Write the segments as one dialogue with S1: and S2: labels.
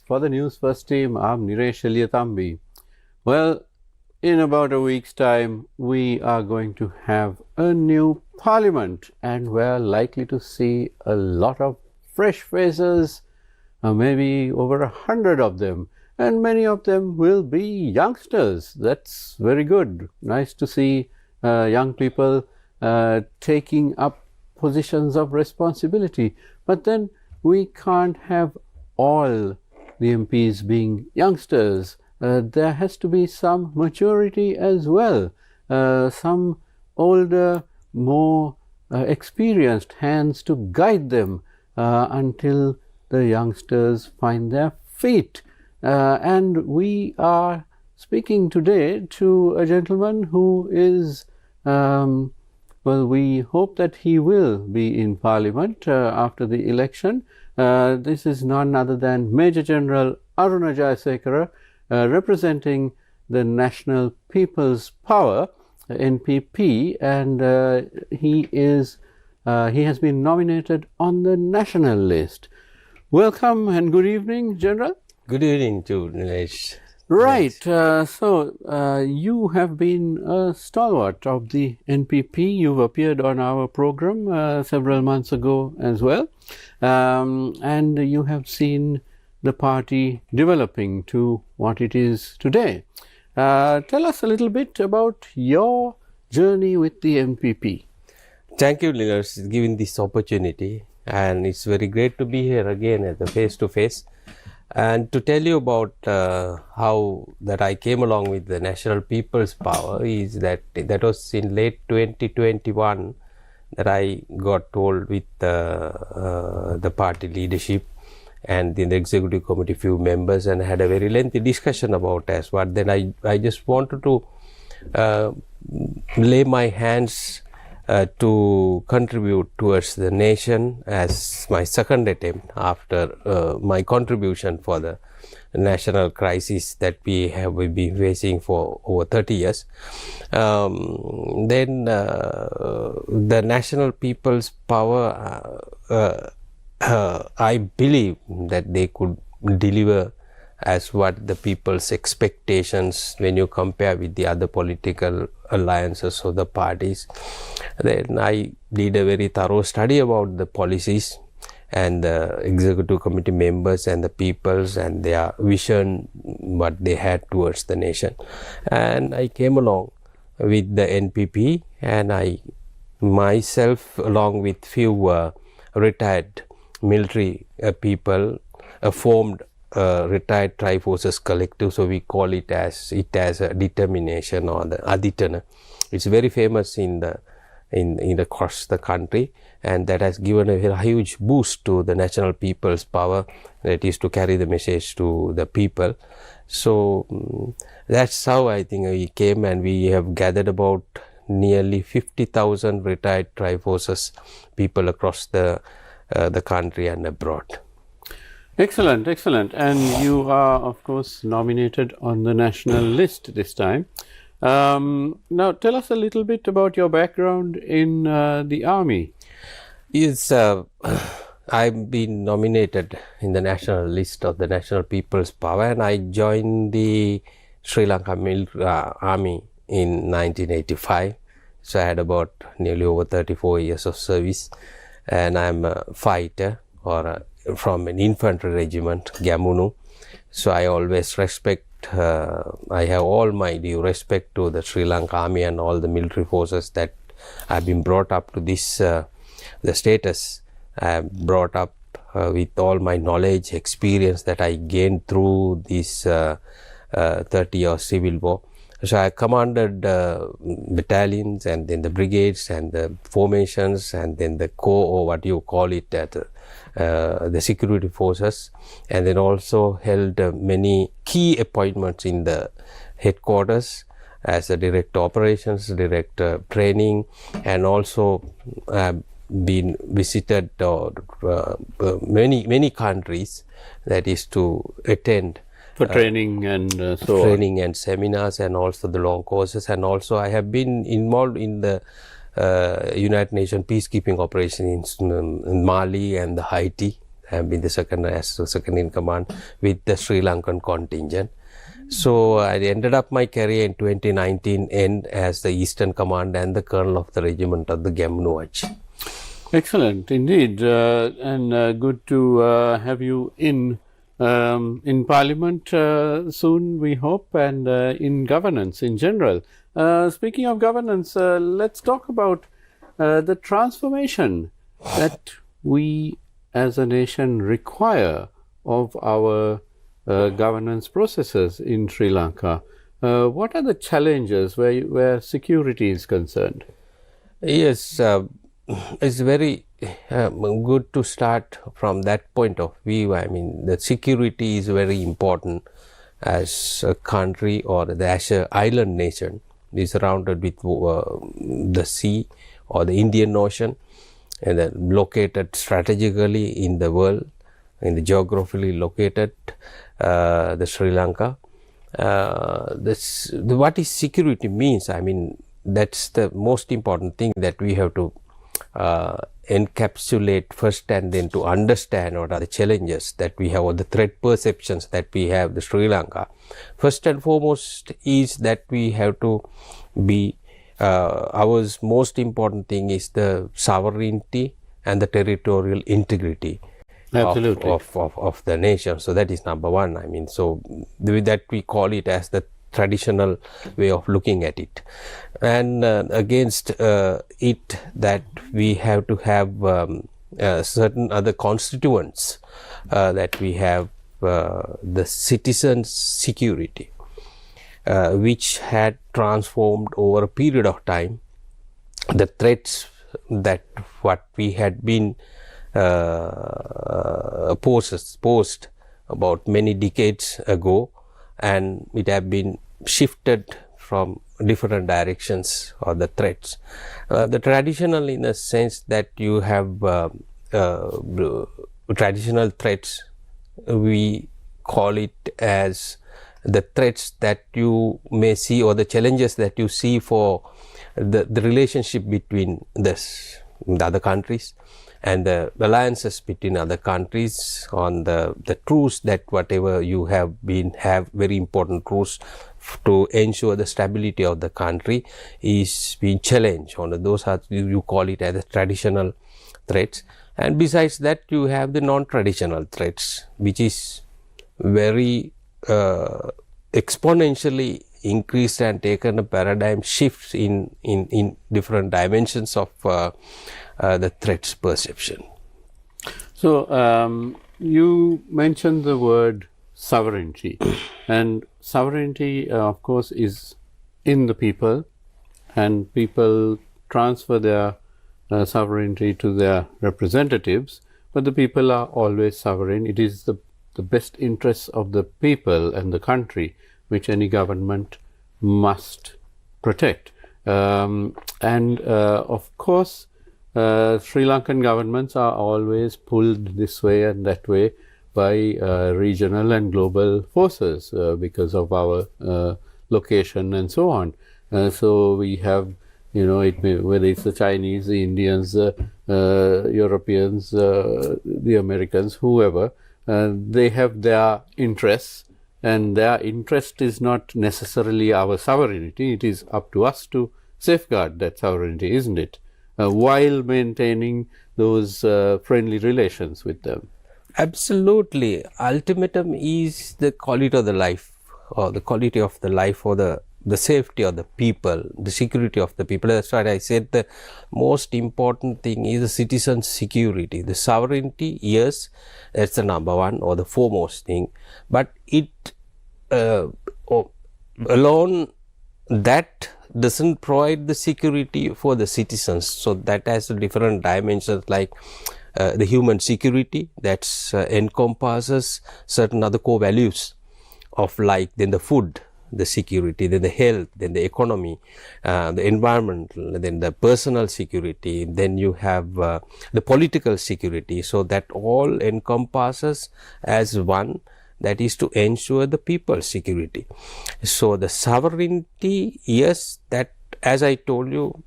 S1: for the Newsfirst team, I'm Niresh Eliathambi. Well, in about a week's time, we are going to have a new parliament, and we're likely to see a lot of fresh faces, maybe over 100 of them, and many of them will be youngsters. That's very good. Nice to see young people taking up positions of responsibility. But then we can't have all the MPs being youngsters. There has to be some maturity as well, some older, more experienced hands to guide them until the youngsters find their feet. And we are speaking today to a gentleman who is, well, we hope that he will be in Parliament after the election. This is none other than Major General Aruna Jayasekara, representing the National People's Power, NPP, and he has been nominated on the national list. Welcome and good evening, General.
S2: Good evening to Nilesh.
S1: Right. So you have been a stalwart of the NPP. You've appeared on our program several months ago as well, and you have seen the party developing to what it is today. Tell us a little bit about your journey with the NPP.
S2: Thank you, Nilesh, for giving this opportunity, and it's very great to be here again at the face-to-face. And to tell you about how that I came along with the National People's Power is that was in late 2021 that I got told with the party leadership and in the executive committee few members, and had a very lengthy discussion about as what. Then I just wanted to lay my hands to contribute towards the nation as my second attempt after my contribution for the national crisis that we have been facing for over 30 years. Then the National People's Power, I believe that they could deliver as what the people's expectations when you compare with the other political alliances or the parties. Then I did a very thorough study about the policies and the executive committee members and the peoples and their vision, what they had towards the nation. And I came along with the NPP, and I myself along with few retired military people formed retired Triforces collective, so we call it as a determination or the Aditana. It's very famous in across the country, and that has given a very huge boost to the National People's Power, that is to carry the message to the people. So that's how I think we came, and we have gathered about nearly 50,000 retired Triforces people across the country and abroad.
S1: Excellent, excellent. And you are, of course, nominated on the national list this time. Now, tell us a little bit about your background in the army.
S2: Yes, I've been nominated in the national list of the National People's Power, and I joined the Sri Lanka Army in 1985. So I had about nearly over 34 years of service, and I'm a fighter from an infantry regiment, Gamunu. So I always respect, I have all my due respect to the Sri Lanka Army and all the military forces that have been brought up to this, the status I am brought up with all my knowledge, experience that I gained through this 30-year civil war. So I commanded battalions, and then the brigades and the formations, and then the corps, or what you call it, the security forces, and then also held many key appointments in the headquarters as a director operations, director training, and also been visited many countries, that is to attend
S1: for training and
S2: training and seminars, and also the long courses. And also I have been involved in the United Nations peacekeeping operation in Mali and the Haiti. been the second in command with the Sri Lankan contingent. So I ended up my career in 2019 as the Eastern Command and the Colonel of the Regiment of the Gamnuaj.
S1: Excellent indeed, and good to have you in Parliament soon, we hope, and in governance in general. Speaking of governance, let's talk about the transformation that we as a nation require of our governance processes in Sri Lanka. What are the challenges where security is concerned?
S2: Yes, it's very good to start from that point of view. I mean, the security is very important as a country or as an island nation is surrounded with the sea or the Indian Ocean, and then located strategically in the world, in the geographically located the Sri Lanka. What is security means, I mean, that's the most important thing that we have to encapsulate first, and then to understand what are the challenges that we have or the threat perceptions that we have the Sri Lanka. First and foremost is that we have to be our most important thing is the sovereignty and the territorial integrity of the nation. So that is number one. I mean, so with that we call it as the traditional way of looking at it, and against it that we have to have certain other constituents that we have the citizens' security, which had transformed over a period of time. The threats that what we had been posed about many decades ago, and it have been shifted from different directions or the threats. The traditional, in a sense that you have traditional threats, we call it as the threats that you may see or the challenges that you see for the relationship between the other countries and the alliances between other countries on the truce that whatever you have very important truce to ensure the stability of the country is being challenged. On those are, you call it as the traditional threats, and besides that you have the non-traditional threats, which is very exponentially increased and taken a paradigm shifts in different dimensions of the threats perception.
S1: So you mentioned the word sovereignty, and sovereignty of course is in the people, and people transfer their sovereignty to their representatives, but the people are always sovereign. It is the best interests of the people and the country which any government must protect. And of course, Sri Lankan governments are always pulled this way and that way by regional and global forces because of our location and so on. So we have, whether it's the Chinese, the Indians, Europeans, the Americans, whoever, they have their interests, and their interest is not necessarily our sovereignty. It is up to us to safeguard that sovereignty, isn't it? While maintaining those friendly relations with them.
S2: Absolutely. Ultimatum is the quality of the life, or the quality of the life, or the safety of the people, the security of the people. That's why I said the most important thing is the citizen's security. The sovereignty, yes, that's the number one or the foremost thing, but it alone, that doesn't provide the security for the citizens. So that has different dimensions, like the human security that encompasses certain other core values of, like then the food, the security, then the health, then the economy, the environment, then the personal security, then you have the political security. So that all encompasses as one, that is to ensure the people's security. So the sovereignty, yes, that, as I told you,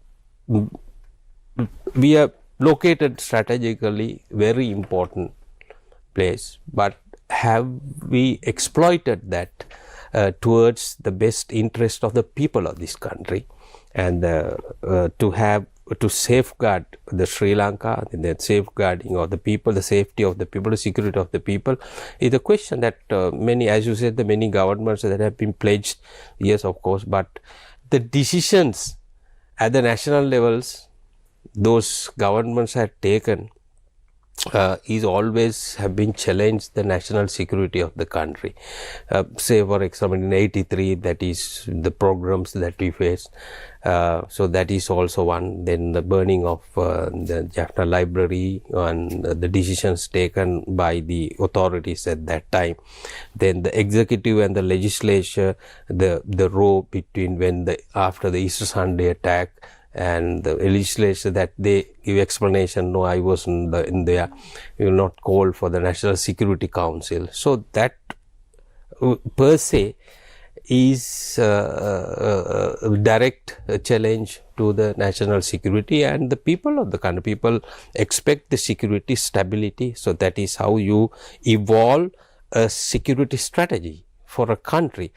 S2: we are located strategically very important place, but have we exploited that towards the best interest of the people of this country, and to safeguard the Sri Lanka, the safeguarding of the people, the safety of the people, the security of the people, is a question that many, as you said, the many governments that have been pledged, yes, of course, but the decisions at the national levels those governments have taken is always have been challenged the national security of the country. Say for example in 83, that is the programs that we faced, so that is also one. Then the burning of the Jaffna library and the decisions taken by the authorities at that time. Then the executive and the legislature, the row between after the Easter Sunday attack, and the legislature that they give explanation, no, I was in there, you will not call for the National Security Council. So that per se is a direct challenge to the national security, and the people of the country. People expect the security stability, so that is how you evolve a security strategy for a country,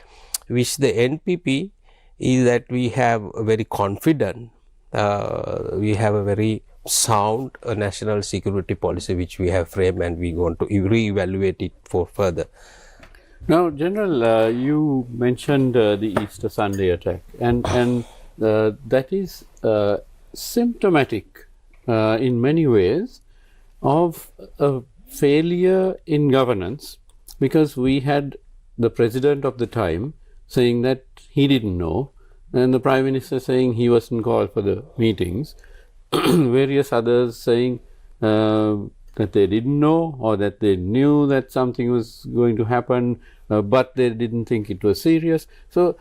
S2: which the NPP is that we have a very confident, we have a very sound national security policy which we have framed, and we want to re-evaluate it for further.
S1: Now, General, you mentioned the Easter Sunday attack, and that is symptomatic in many ways of a failure in governance, because we had the president of the time saying that he didn't know, and the Prime Minister saying he wasn't called for the meetings, various others saying that they didn't know, or that they knew that something was going to happen, but they didn't think it was serious. So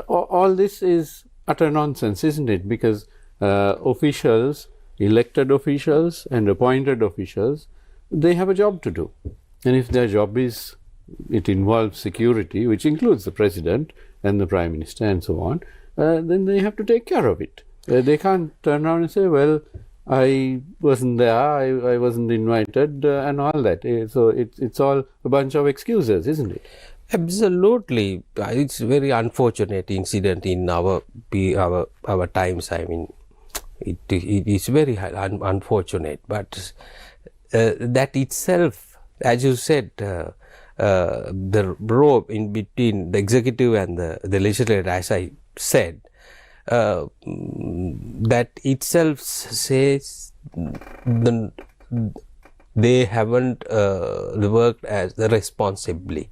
S1: all this is utter nonsense, isn't it? Because officials, elected officials and appointed officials, they have a job to do, and if their job is, it involves security, which includes the president and the Prime Minister and so on, then they have to take care of it. They can't turn around and say, well, I wasn't there, I wasn't invited, and all that. So it's all a bunch of excuses, isn't it?
S2: Absolutely. It's a very unfortunate incident in our times. I mean, it is very unfortunate, but that itself, as you said, the rope in between the executive and the legislature, as I said, that itself says they haven't worked as the responsibly.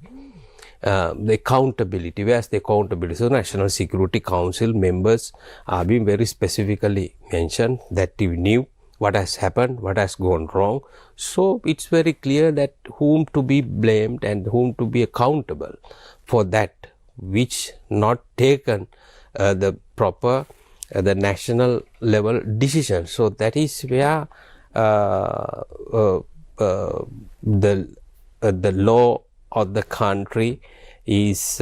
S2: The accountability, where's the accountability? So National Security Council members are being very specifically mentioned that we knew what has happened, what has gone wrong. So it's very clear that whom to be blamed and whom to be accountable for that, which not taken the proper the national level decision. So that is where the law of the country is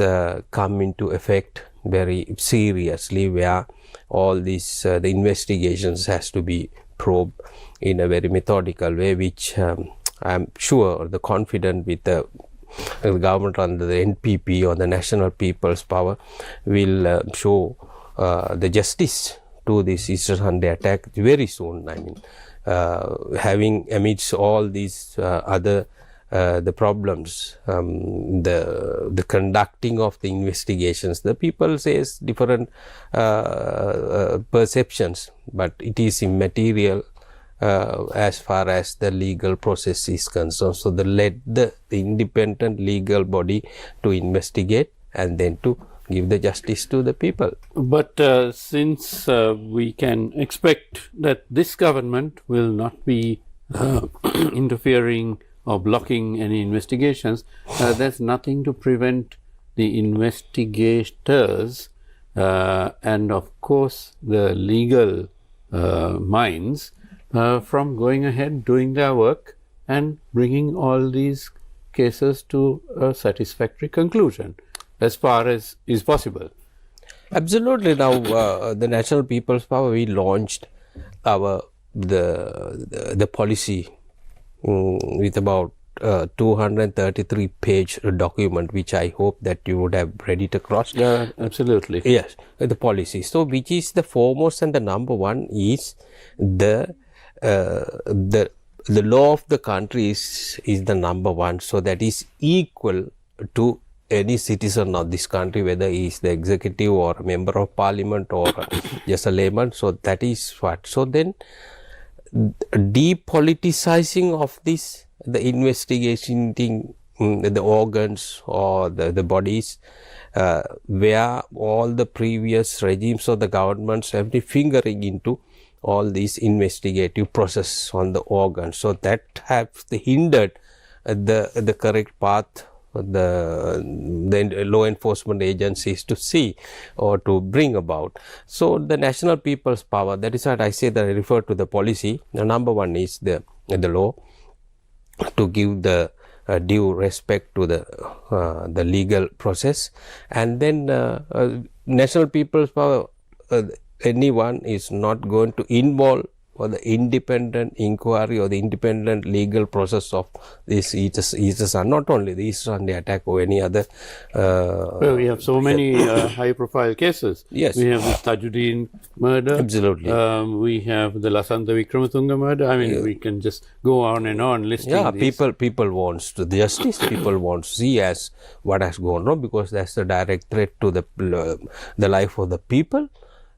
S2: come into effect very seriously, where all these the investigations has to be probed in a very methodical way, which I am sure the confident with the government under the NPP or the National People's Power will show the justice to this Easter Sunday attack very soon. I mean, having amidst all these other the problems, the conducting of the investigations, the people says different perceptions, but it is immaterial as far as the legal process is concerned. So let the independent legal body to investigate and then to give the justice to the people.
S1: But since we can expect that this government will not be interfering or blocking any investigations, there's nothing to prevent the investigators and of course the legal minds from going ahead, doing their work and bringing all these cases to a satisfactory conclusion as far as is possible.
S2: Absolutely. Now the National People's Power, we launched our the policy with about 233-page document, which I hope that you would have read it across.
S1: Yeah, absolutely.
S2: Yes, the policy. So, which is the foremost and the number one is the law of the country is the number one. So, that is equal to any citizen of this country, whether he is the executive or a member of parliament or just a layman. So, that is what. So, then depoliticizing of this, the investigation thing, the organs or the bodies, where all the previous regimes of the governments have been fingering into all these investigative process on the organs. So, that has hindered the correct path the law enforcement agencies to see or to bring about. So, the national people's power, that is what I say that I refer to the policy. The number one is the law, to give the due respect to the legal process, and then national people's power, anyone is not going to involve or the independent inquiry or the independent legal process of this Sirasa, not only the East Sunday attack or any other.
S1: Well, we have so many high-profile cases.
S2: Yes.
S1: We have the Tajuddin murder.
S2: Absolutely.
S1: We have the Lasantha Wickramatunge murder. I mean, we can just go on and on listing these.
S2: People wants to the justice. People want to see as what has gone wrong, because that's the direct threat to the life of the people.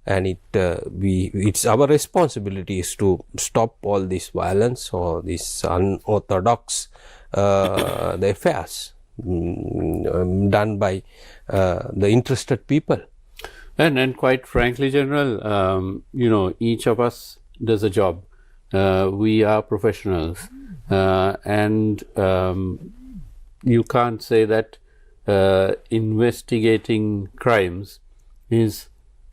S2: And it's our responsibility is to stop all this violence or this unorthodox the affairs done by the interested people.
S1: And quite frankly, General, each of us does a job. We are professionals, and you can't say that investigating crimes is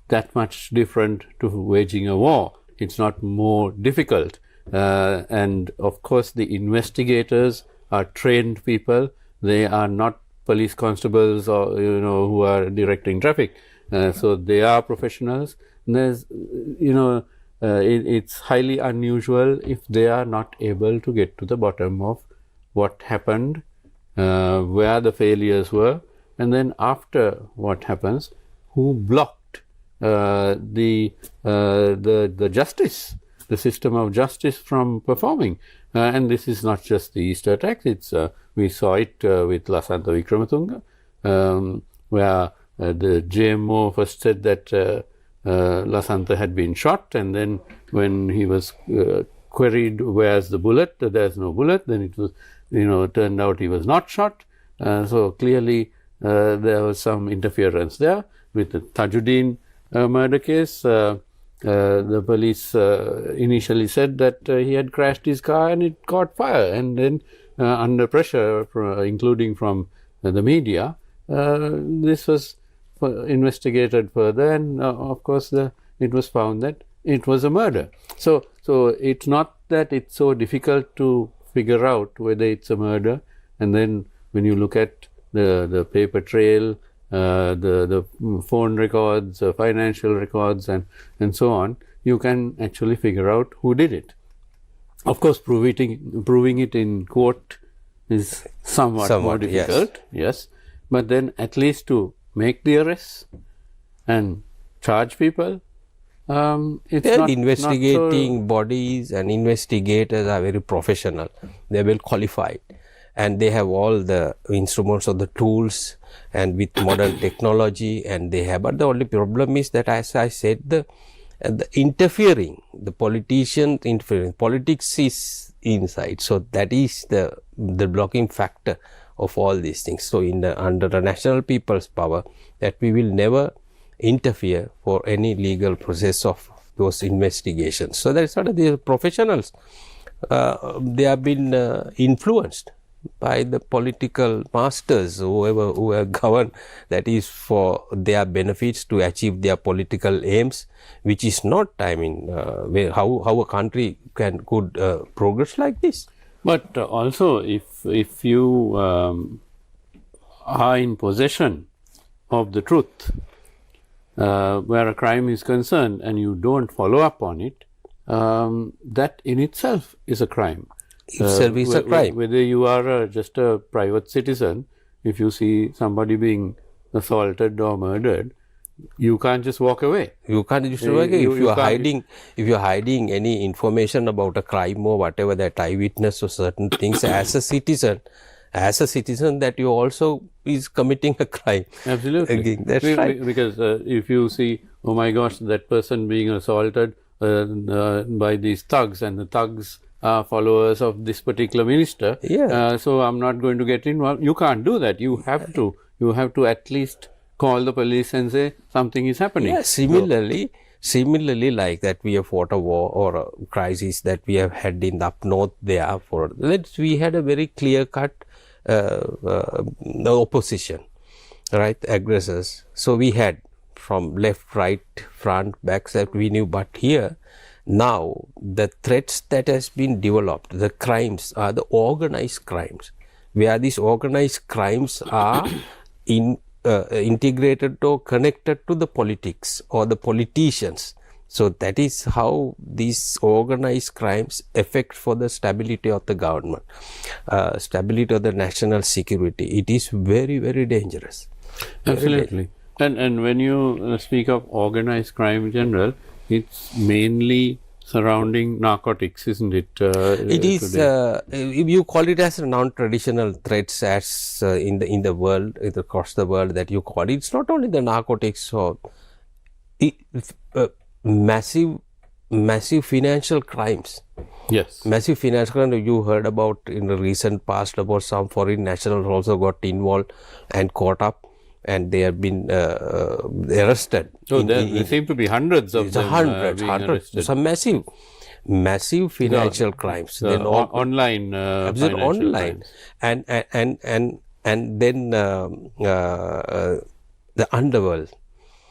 S1: that much different to waging a war. It's not more difficult. And of course, the investigators are trained people. They are not police constables or, who are directing traffic. So they are professionals. And there's, it's highly unusual if they are not able to get to the bottom of what happened, where the failures were, and then after what happens, who blocked the justice, the system of justice from performing. And this is not just the Easter attacks. It's we saw it with Lasantha Wickramatunge, where the JMO first said that Lasantha had been shot, and then when he was queried, where's the bullet? There's no bullet. Then it was, turned out he was not shot. So clearly there was some interference there. With the Tajuddin murder case, the police initially said that he had crashed his car and it caught fire, and then under pressure, including from the media, this was investigated further, and of course it was found that it was a murder. So it's not that it's so difficult to figure out whether it's a murder, and then when you look at the paper trail, the phone records, financial records, and so on, you can actually figure out who did it. Of course, proving it in court is somewhat more difficult, yes. But then at least to make the arrests and charge people, it's not
S2: investigating
S1: so
S2: bodies, and investigators are very professional. They are well qualified, and they have all the instruments or the tools, and with modern technology, and they have. But the only problem is that, as I said, the interfering, the politicians interfering, politics is inside. So that is the blocking factor of all these things. So under the national people's power, that we will never interfere for any legal process of those investigations. So that is sort of the professionals. They have been influenced by the political masters, who have governed, that is for their benefits to achieve their political aims, which is not, how a country could progress like this.
S1: But also, if you are in possession of the truth, where a crime is concerned, and you don't follow up on it, that in itself is a crime.
S2: itself is a crime.
S1: Whether you are just a private citizen, if you see somebody being assaulted or murdered, you can't just walk away.
S2: You can't just if you are hiding any information about a crime or whatever, that eyewitness or certain things as a citizen that you also is committing a crime.
S1: Absolutely.
S2: Again, that's right.
S1: Because if you see, oh my gosh, that person being assaulted by these thugs, and the thugs are followers of this particular minister, so I'm not going to get involved. You can't do that. You have to at least call the police and say something is happening.
S2: Yeah, similarly like that, we have fought a war or a crisis that we have had in the up north there. We had a very clear cut the opposition, right, aggressors. So we had from left, right, front, back, that we knew. But here now the threats that has been developed, the crimes are the organized crimes, where these organized crimes are integrated or connected to the politics or the politicians. So that is how these organized crimes affect for the stability of the government, stability of the national security. It is very, very dangerous.
S1: Absolutely. And when you speak of organized crime in general, it's mainly surrounding narcotics, isn't it?
S2: It is. You call it as non-traditional threats, as in the world, across the world, that you call it. It's not only the narcotics or massive financial crimes.
S1: Yes.
S2: Massive financial crimes. You heard about in the recent past about some foreign nationals also got involved and caught up, and they have been arrested.
S1: So there seem to be hundreds of them.
S2: Hundreds. Some massive financial crimes.
S1: Then online financial
S2: online
S1: crimes.
S2: and then the underworld.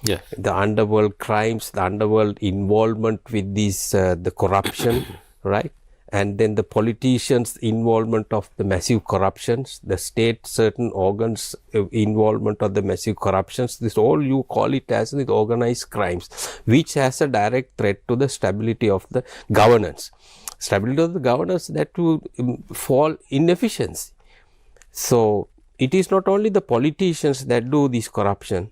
S1: Yes.
S2: The underworld crimes, the underworld involvement with this the corruption, right? And then the politicians' involvement of the massive corruptions, the state certain organs involvement of the massive corruptions. This all you call it as the organized crimes, which has a direct threat to the stability of the governance. Stability of the governance, that will fall in efficiency. So it is not only the politicians that do this corruption.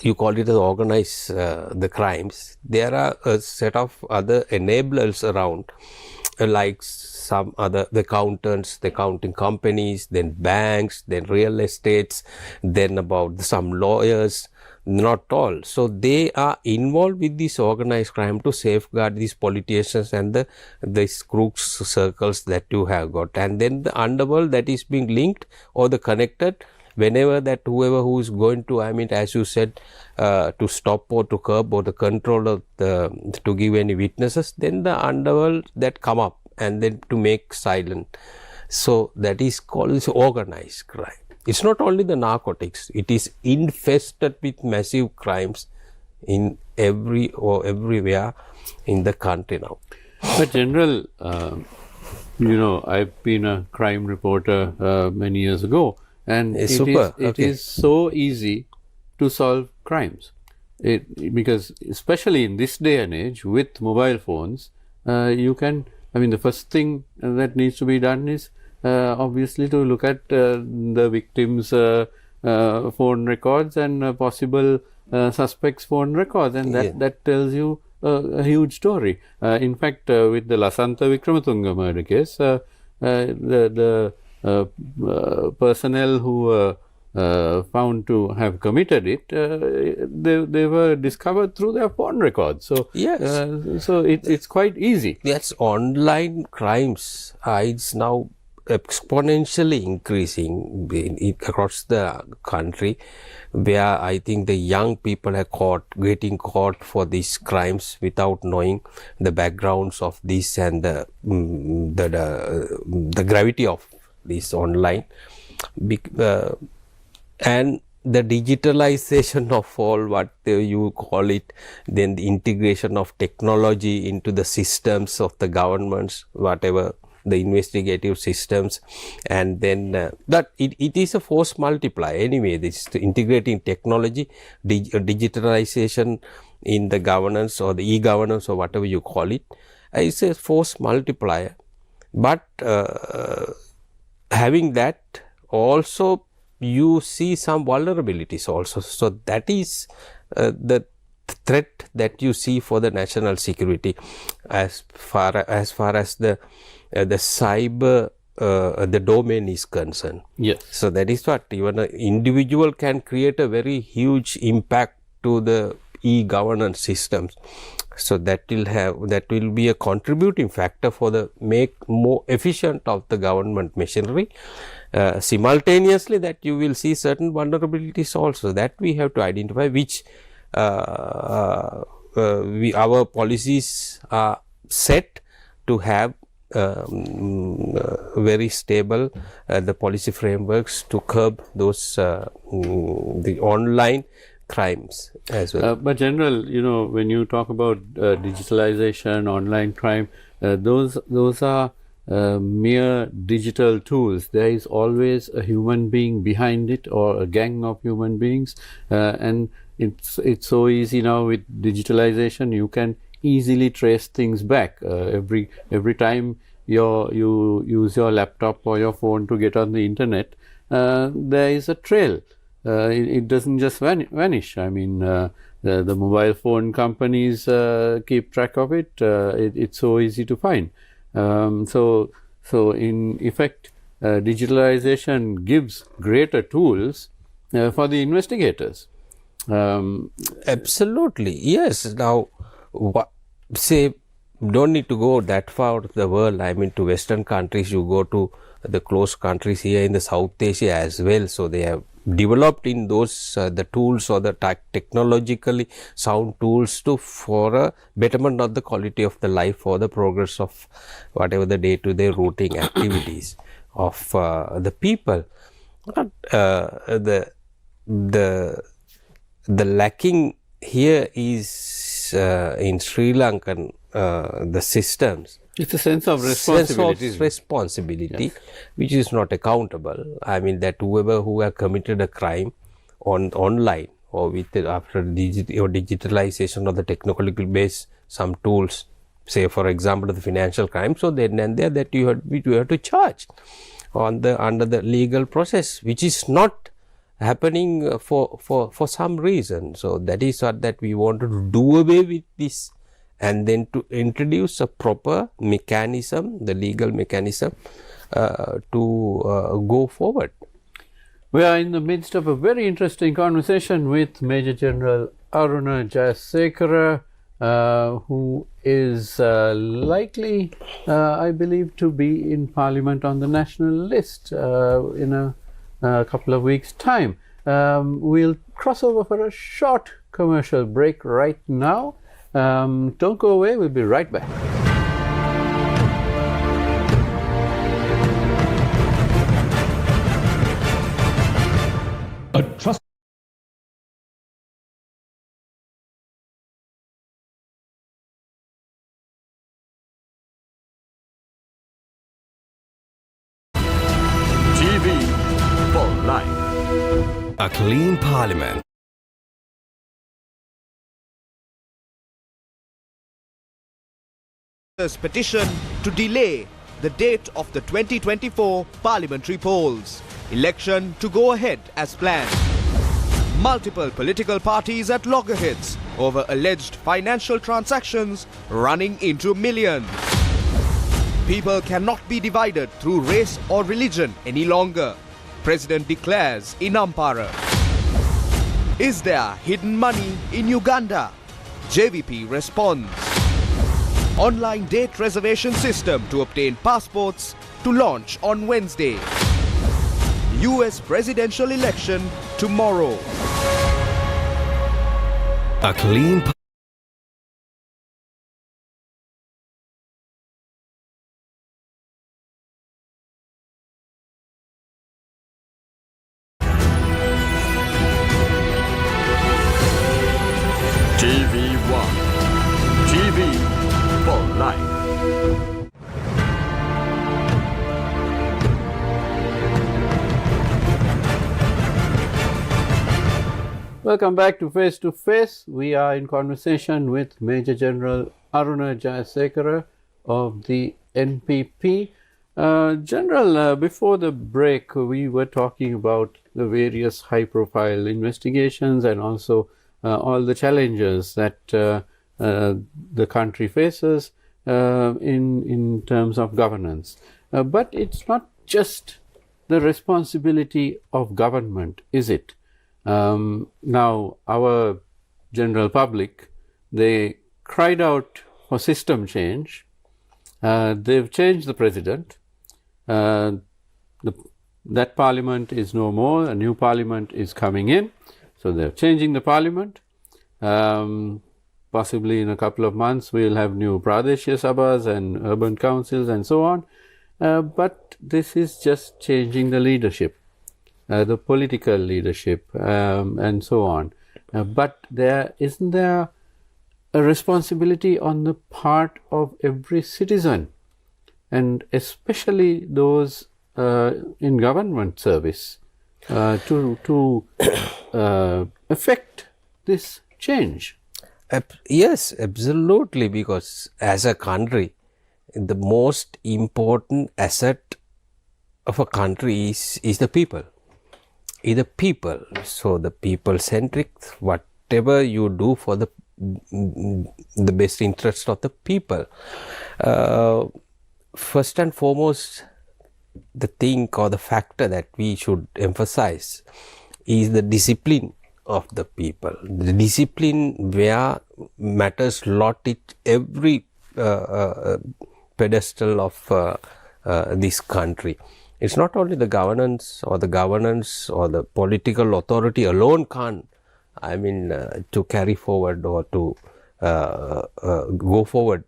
S2: You call it as organized the crimes. There are a set of other enablers around, like some other, the accountants, the accounting companies, then banks, then real estates, then about some lawyers, not all. So they are involved with this organized crime to safeguard these politicians and these crooks circles that you have got. And then the underworld that is being linked or the connected, whenever that whoever who is going to, I mean, as you said, to stop or to curb or the control of to give any witnesses, then the underworld that come up and then to make silent. So that is called organized crime. It's not only the narcotics, it is infested with massive crimes in everywhere in the country now.
S1: But General, I've been a crime reporter many years ago. And it is so easy to solve crimes. Because especially in this day and age with mobile phones, you can, the first thing that needs to be done is obviously to look at the victim's phone records and possible suspects' phone records, and that tells you a huge story. In fact, with the Lasantha Wickramatunge murder case, the personnel who were found to have committed it, they were discovered through their phone records. So
S2: yes,
S1: so it's quite easy.
S2: That's online crimes. It's now exponentially increasing across the country, where I think the young people are getting caught for these crimes without knowing the backgrounds of this and the gravity of this online, and the digitalization of all what you call it, then the integration of technology into the systems of the governments, whatever the investigative systems, and then that it is a force multiplier anyway. This integrating technology, digitalization in the governance or the e-governance or whatever you call it, is a force multiplier. But having that, also you see some vulnerabilities also. So that is the threat that you see for the national security as far as the cyber the domain is concerned.
S1: Yes.
S2: So that is what even an individual can create a very huge impact to the e-governance systems. So that will be a contributing factor for the make more efficient of the government machinery. Simultaneously, that you will see certain vulnerabilities also that we have to identify, which our policies are set to have very stable the policy frameworks to curb those the online crimes as well.
S1: But General, you know, when you talk about digitalization, online crime, those are mere digital tools. There is always a human being behind it, or a gang of human beings, and it's so easy now with digitalization. You can easily trace things back. Every time you use your laptop or your phone to get on the internet, there is a trail. It doesn't just vanish. I mean, the mobile phone companies keep track of it. It's so easy to find. So in effect, digitalization gives greater tools for the investigators.
S2: Absolutely, yes. Now, say, don't need to go that far out of the world. I mean, to Western countries, you go to the close countries here in the South Asia as well. So they have developed in those the tools or the technologically sound tools for a betterment of the quality of the life, for the progress of whatever the day-to-day routine activities of the people. But the lacking here is in Sri Lankan the systems.
S1: It's a sense of responsibility,
S2: which is not accountable. I mean that who have committed a crime online or with after digitalization of the technological base, some tools, say for example the financial crime, so then and there that you have to charge under the legal process, which is not happening for some reason. So that is what that we wanted to do away with this, and then to introduce a proper mechanism, the legal mechanism to go forward.
S1: We are in the midst of a very interesting conversation with Major General Aruna Jayasekara, who is likely, I believe, to be in Parliament on the national list in a couple of weeks' time. We'll cross over for a short commercial break right now. Don't go away, we'll be right back.
S3: A trust
S4: TV for life.
S5: A clean parliament.
S6: Petition to delay the date of the 2024 parliamentary polls. Election to go ahead as planned. Multiple political parties at loggerheads over alleged financial transactions running into millions. People cannot be divided through race or religion any longer. President declares in Ampara. Is there hidden money in Uganda? JVP responds. Online date reservation system to obtain passports to launch on Wednesday. US presidential election tomorrow.
S5: A clean
S4: TV1. TV for life.
S1: Welcome back to Face to Face. We are in conversation with Major General Aruna Jayasekara of the NPP. General, before the break, we were talking about the various high-profile investigations and also all the challenges that the country faces in terms of governance. But it's not just the responsibility of government, is it? Now, our general public, they cried out for system change. They've changed the president. That parliament is no more. A new parliament is coming in. So they're changing the parliament. Possibly in a couple of months, we'll have new Pradeshya Sabhas and urban councils and so on. But this is just changing the leadership, the political leadership, and so on. But isn't there a responsibility on the part of every citizen, and especially those in government service, to affect this change?
S2: Yes, absolutely, because as a country, the most important asset of a country is the people. So the people-centric, whatever you do for the best interest of the people. First and foremost, the thing or the factor that we should emphasize is the discipline of the people. The discipline where matters a lot at every pedestal of this country. It's not only the governance or the political authority alone can't, to carry forward or to go forward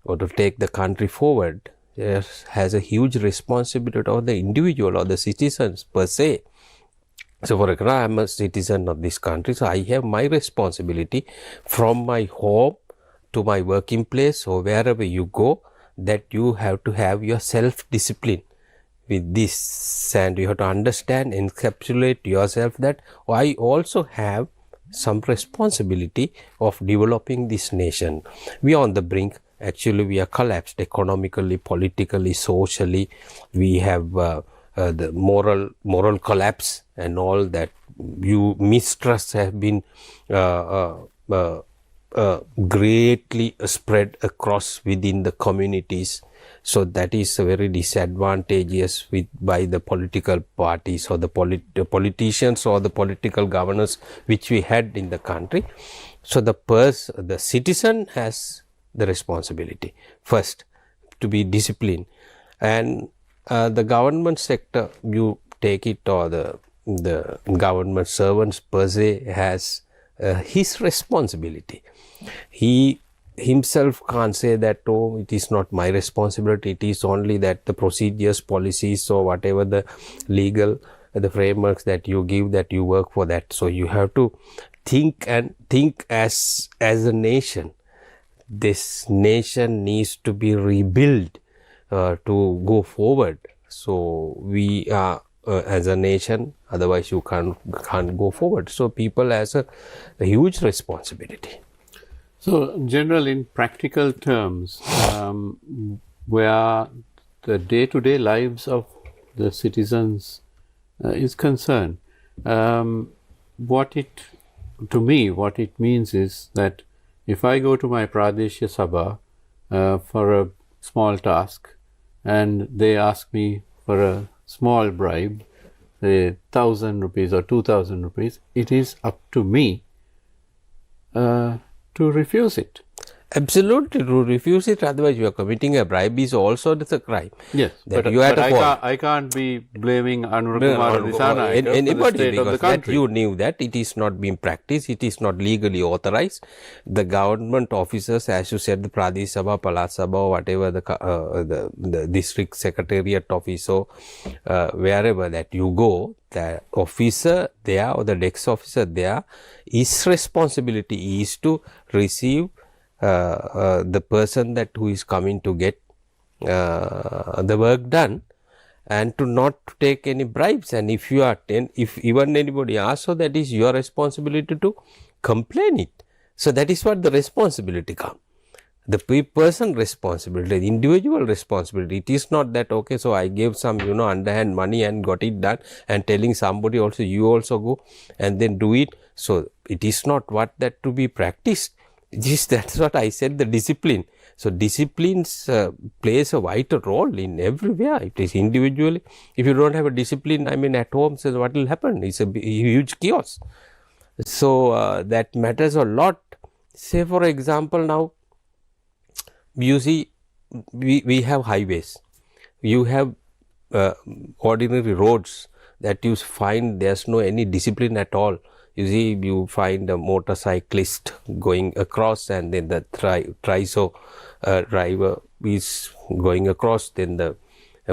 S2: or to take the country forward. It has a huge responsibility of the individual or the citizens per se. So for example, I am a citizen of this country, so I have my responsibility from my home to my working place or wherever you go, that you have to have your self-discipline with this, and you have to understand, encapsulate yourself that I also have some responsibility of developing this nation. We are on the brink. Actually, we are collapsed economically, politically, socially. We have the moral collapse and all that. Mistrust have been greatly spread across within the communities. So that is very disadvantageous by the political parties or the politicians or the political governors which we had in the country. So the citizen has the responsibility first to be disciplined, and the government sector, you take it, or the government servants per se has his responsibility. He himself can't say that, oh, it is not my responsibility, it is only that the procedures, policies, or whatever the legal, the frameworks that you give, that you work for that. So you have to think as a nation. This nation needs to be rebuilt to go forward. So we are as a nation, otherwise you can't go forward. So people has a huge responsibility.
S1: So, General, in practical terms, where the day-to-day lives of the citizens is concerned, what it means is that if I go to my Pradeshya Sabha for a small task and they ask me for a small bribe, say 1,000 rupees or 2,000 rupees, it is up to me to refuse it.
S2: Absolutely, to refuse it, otherwise you are committing a bribe is also a crime.
S1: Yes, but I can't be blaming Aruna Jayasekara
S2: anybody,
S1: because
S2: of the that you knew that it is not being practiced, it is not legally authorized. The government officers, as you said, the Pradesh Sabha, Palat Sabha, or whatever the district secretariat office, or wherever that you go, the officer there or the desk officer there, his responsibility is to receive the person who is coming to get the work done, and to not take any bribes. And if even anybody asks, so that is your responsibility to complain it. So that is what the responsibility comes. The person responsibility, the individual responsibility. It is not that, okay, so I gave some, underhand money and got it done, and telling somebody also, you also go and then do it. So it is not what that to be practiced. That's what I said, the discipline. So disciplines plays a vital role in everywhere. It is individually. If you don't have a discipline, I mean, at home, so what will happen? It's a huge chaos. So that matters a lot. Say for example, now you see, we have highways, you have ordinary roads that you find there's no any discipline at all. You see, you find a motorcyclist going across, and then the triso driver is going across, then the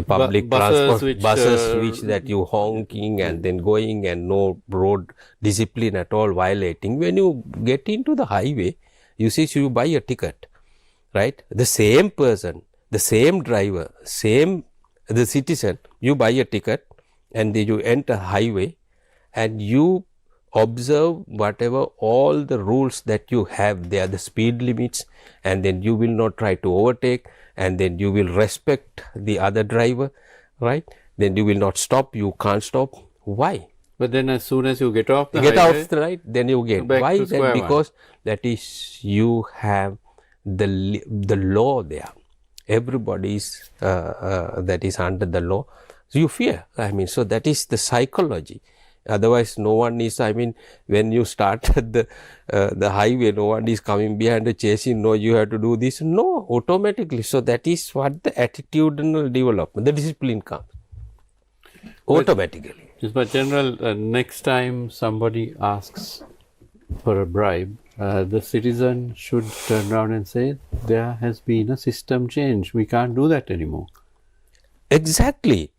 S2: public transport buses which that you honking and then going, and no road discipline at all, violating. When you get into the highway, you see, so you buy a ticket, right? The same person, the same driver, the citizen, you buy a ticket and then you enter highway and you observe whatever all the rules that you have. They are the speed limits, and then you will not try to overtake, and then you will respect the other driver, right? Then you will not stop, you can't stop. Why?
S1: But then as soon as you get off the highway,
S2: right, then you get
S1: back
S2: why?
S1: to square one.
S2: Because that is, you have the law there. Everybody is that is under the law. So you fear. I mean, so that is the psychology. Otherwise, no one is, I mean, when you start the highway, no one is coming behind and chasing, no, you have to do this. No, automatically. So that is what the attitudinal development, the discipline comes automatically.
S1: But General, next time somebody asks for a bribe, the citizen should turn around and say, there has been a system change. We can't do that anymore.
S2: Exactly.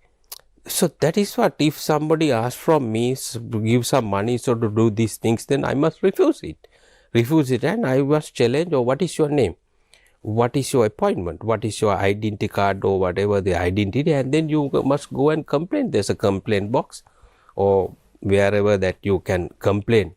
S2: So that is what, if somebody asks from me to give some money so to do these things, then I must refuse it, and I must challenge, or what is your name, what is your appointment, what is your identity card, or whatever the identity, and then you must go and complain. There's a complaint box or wherever that you can complain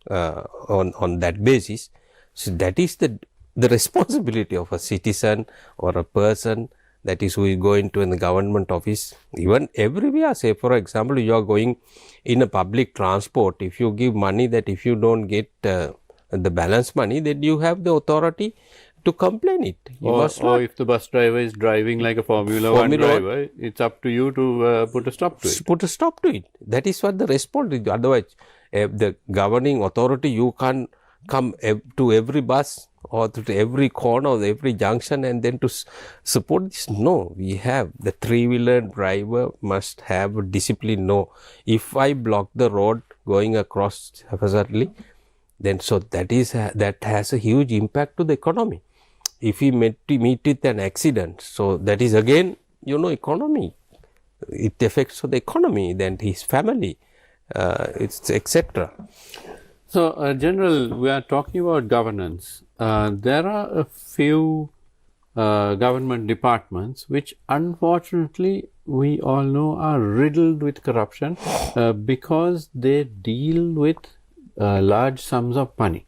S2: on that basis. So that is the responsibility of a citizen or a person, that is, who is going to in the government office, even everywhere. Say for example, you are going in a public transport, if you give money, that if you don't get the balance money, then you have the authority to complain it.
S1: Or if the bus driver is driving like a Formula 1 driver, it's up to you to put a stop to it.
S2: Put a stop to it. That is what the response is. Otherwise, the governing authority, you can't come to every bus or to every corner or every junction and then to support this. No, we have the three-wheeler driver must have discipline. No, if I block the road going across haphazardly, then so that has a huge impact to the economy. If he meet with an accident, so that is again, economy. It affects the economy, then his family, it's etc.
S1: So, General, we are talking about governance. There are a few government departments which unfortunately we all know are riddled with corruption because they deal with large sums of money.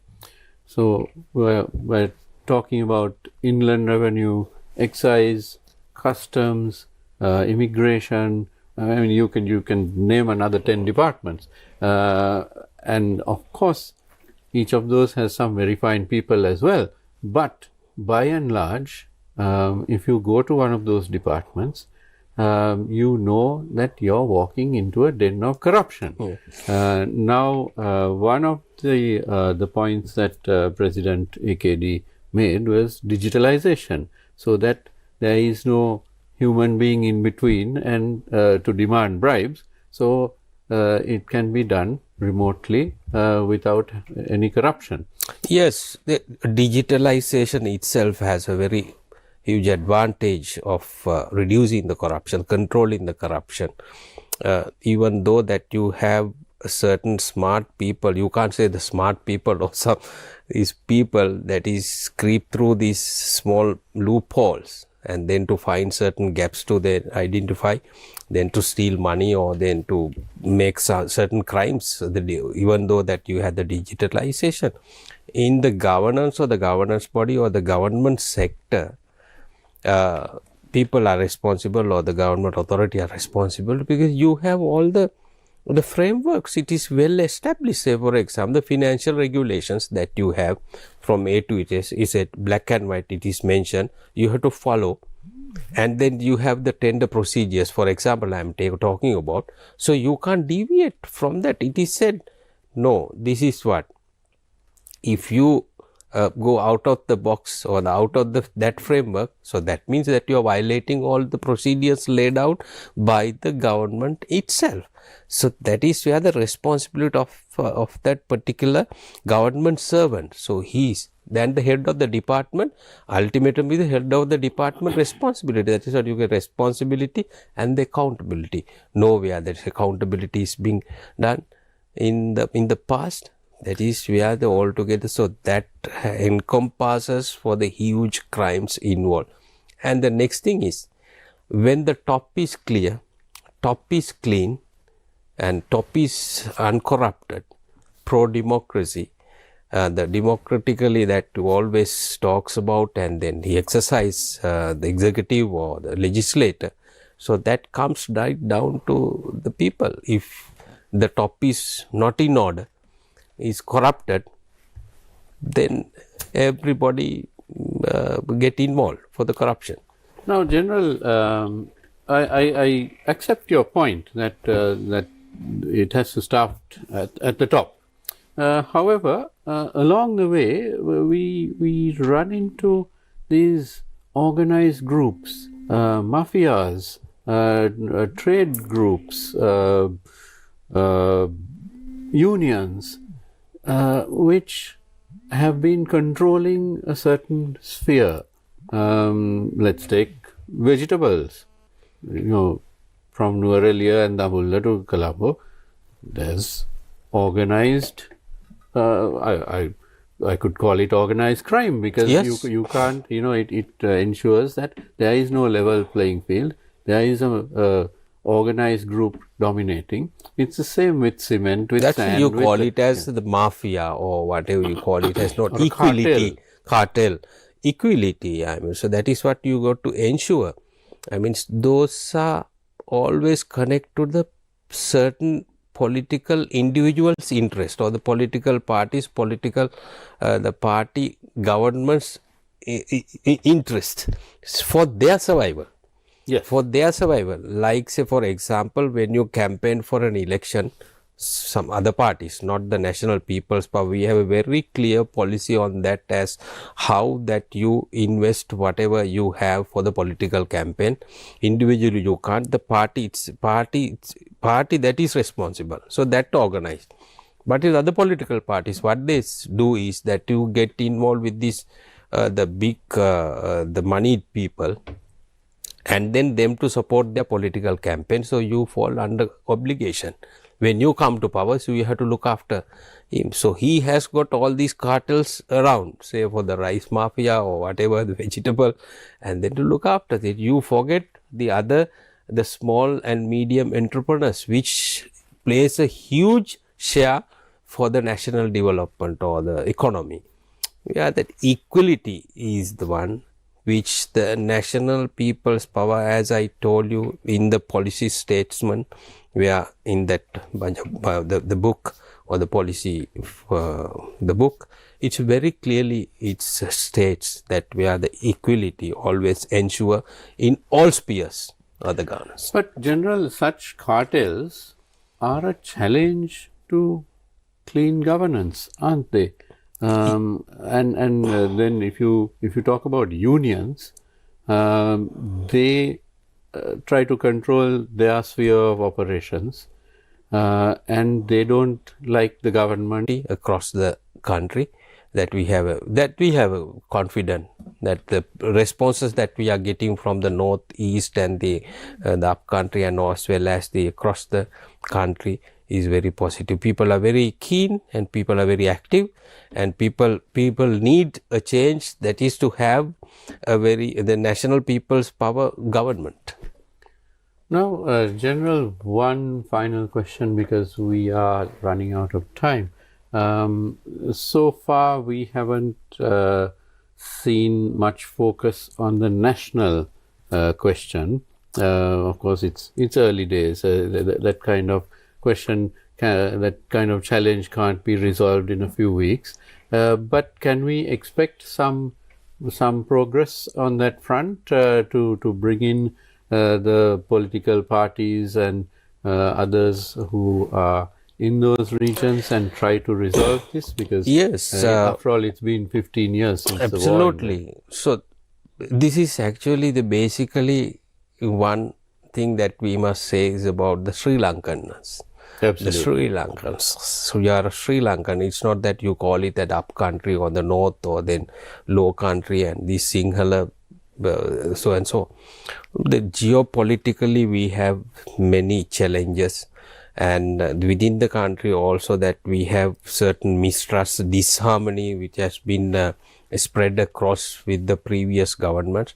S1: So, we're talking about inland revenue, excise, customs, immigration. I mean, you can name another 10 departments. And of course, each of those has some very fine people as well. But by and large, if you go to one of those departments, you know that you're walking into a den of corruption. Yeah. Now, one of the points that President AKD made was digitalization, so that there is no human being in between and to demand bribes. So it can be done remotely without any corruption.
S2: Yes, the digitalization itself has a very huge advantage of reducing the corruption, controlling the corruption. Even though that you have certain smart people, you can't say the smart people or some these people that is creep through these small loopholes and then to find certain gaps to then identify, then to steal money, or then to make certain crimes, even though that you had the digitalization. In the governance or the governance body or the government sector, people are responsible, or the government authority are responsible, because you have all the frameworks. It is well established. Say for example, the financial regulations that you have from A to is it black and white, it is mentioned, you have to follow. And then you have the tender procedures, for example, I am talking about. So you can't deviate from that. It is said, no, this is what. If you go out of the box or out of that framework, so that means that you are violating all the procedures laid out by the government itself. So that is where the responsibility of that particular government servant. So he is then the head of the department, ultimately the head of the department responsibility. That is what you get, responsibility and the accountability. Nowhere that accountability is being done in the past. That is where the altogether, so that encompasses for the huge crimes involved. And the next thing is, when the top is clear, top is clean, and top is uncorrupted, pro-democracy, the democratically that always talks about, and then he exercise the executive or the legislator. So that comes right down to the people. If the top is not in order, is corrupted, then everybody get involved for the corruption.
S1: Now, General, I accept your point that that it has to start at the top. However, along the way, we run into these organized groups, mafias, trade groups, unions, which have been controlling a certain sphere. Let's take vegetables. From Nuwara and Damulla to Colombo, there's organized. I could call it organized crime, because
S2: yes,
S1: you can't. It ensures that there is no level playing field. There is a organized group dominating. It's the same with cement, with
S2: that's
S1: sand.
S2: You call it as the mafia or whatever you call it as, not equality, cartel, equality. I mean, so that is what you got to ensure. I mean, those are always connect to the certain political individuals' interest, or the political parties, the party government's interest for their survival.
S1: Yes.
S2: For their survival. Like, say for example, when you campaign for an election, some other parties, not the National People's Power, we have a very clear policy on that, as how that you invest whatever you have for the political campaign. Individually you can't. The party that is responsible. So that organized. But in other political parties, what they do is that you get involved with this the big the moneyed people, and then them to support their political campaign. So you fall under obligation. When you come to power, so you have to look after him. So he has got all these cartels around, say for the rice mafia or whatever, the vegetable, and then to look after it. You forget the small and medium entrepreneurs, which plays a huge share for the national development or the economy. Yeah, that equality is the one which the National People's Power, as I told you in the policy statement, where in that the book or the policy, the book, it's very clearly, it states that where the equality always ensure in all spheres of the governance.
S1: But General, such cartels are a challenge to clean governance, aren't they? Then if you talk about unions, they try to control their sphere of operations, and they don't like the government
S2: across the country. That we have a confidence that the responses that we are getting from the north, east, and the up country, and as well as the across the country, is very positive. People are very keen and people are very active, and people need a change, that is to have the national people's power government.
S1: Now, General, one final question because we are running out of time. So far, we haven't seen much focus on the national question. Of course, it's early days. That kind of question, that kind of challenge can't be resolved in a few weeks. But can we expect some progress on that front to bring in the political parties and others who are in those regions and try to resolve this? Because
S2: yes,
S1: after all, it's been 15 years since the war.
S2: Absolutely. So this is actually basically one thing that we must say is about the Sri Lankans.
S1: Absolutely.
S2: The Sri Lankans. So you are a Sri Lankan. It's not that you call it that up country or the north or then low country and the Sinhala so and so. The geopolitically we have many challenges, and within the country also that we have certain mistrust, disharmony which has been spread across with the previous governments.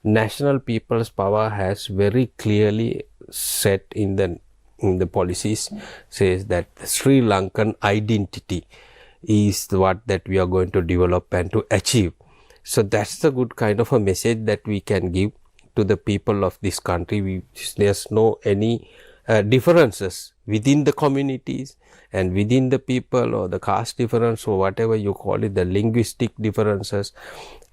S2: National people's power has very clearly set in the policies, says that the Sri Lankan identity is what that we are going to develop and to achieve. So that's the good kind of a message that we can give to the people of this country. There's no any differences within the communities and within the people, or the caste difference or whatever you call it, the linguistic differences.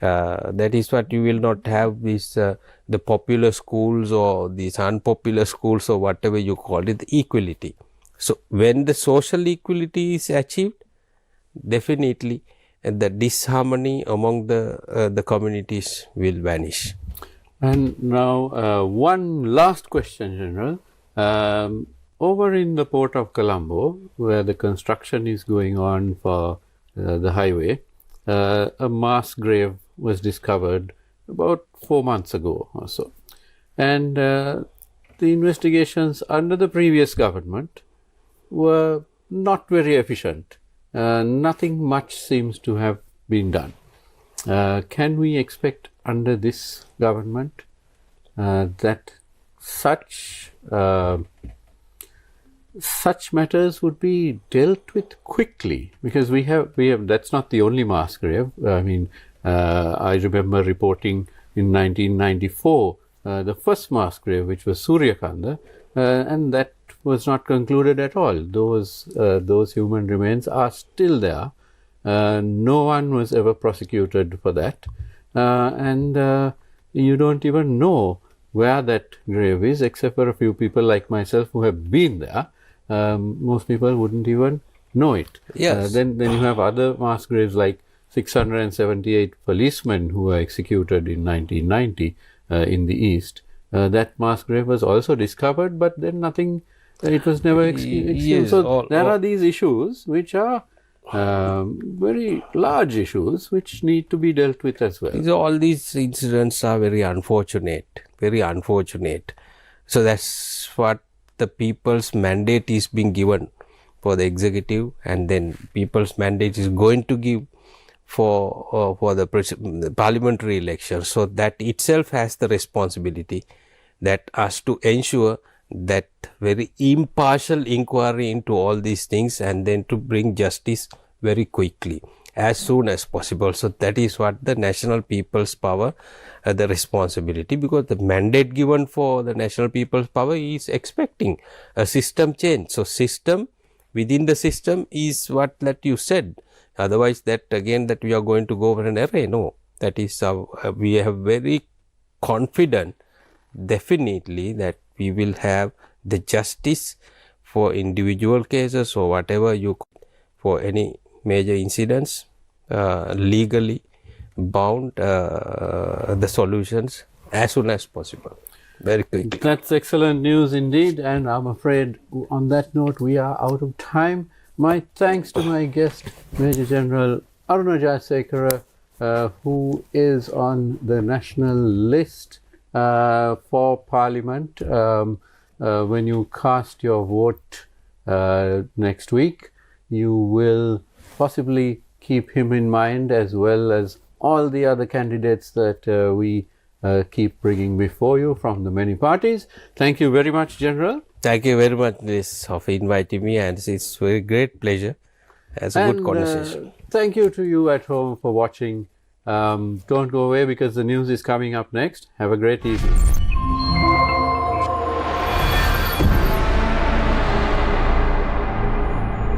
S2: That is what you will not have this the popular schools or these unpopular schools or whatever you call it, the equality. So when the social equality is achieved, definitely the disharmony among the communities will vanish.
S1: And now one last question, General. Over in the port of Colombo, where the construction is going on for the highway, a mass grave was discovered about 4 months ago or so. And the investigations under the previous government were not very efficient. Nothing much seems to have been done. Can we expect under this government that such matters would be dealt with quickly? Because we have that's not the only mass grave. I mean, I remember reporting in 1994 the first mass grave, which was Suryakanda, and that was not concluded at all. Those human remains are still there. No one was ever prosecuted for that, and you don't even know where that grave is, except for a few people like myself who have been there. Most people wouldn't even know it.
S2: Yes.
S1: Then you have other mass graves like 678 policemen who were executed in 1990 in the east. That mass grave was also discovered, but then nothing. It was never executed.
S2: Yes,
S1: so there are these issues which are very large issues which need to be dealt with as well.
S2: So all these incidents are very unfortunate, very unfortunate. So that's what the people's mandate is being given for the executive, and then people's mandate is going to give for the parliamentary election. So that itself has the responsibility that us to ensure that very impartial inquiry into all these things, and then to bring justice very quickly as soon as possible. So that is what the national people's power, the responsibility, because the mandate given for the national people's power is expecting a system change. So system within the system is what that you said. Otherwise that again that we are going to go over an array. No, that is we have very confident definitely that we will have the justice for individual cases or whatever you for any major incidents, legally bound the solutions as soon as possible, very quickly.
S1: That's excellent news indeed, and I'm afraid on that note we are out of time. My thanks to my guest, Major General Aruna Jayasekara, who is on the national list for Parliament. When you cast your vote next week, you will possibly keep him in mind, as well as all the other candidates that we keep bringing before you from the many parties. Thank you very much, General.
S2: Thank you very much, Liz, for inviting me, and it's a very great pleasure. It's a good conversation.
S1: Thank you to you at home for watching. Don't go away, because the news is coming up next. Have a great evening.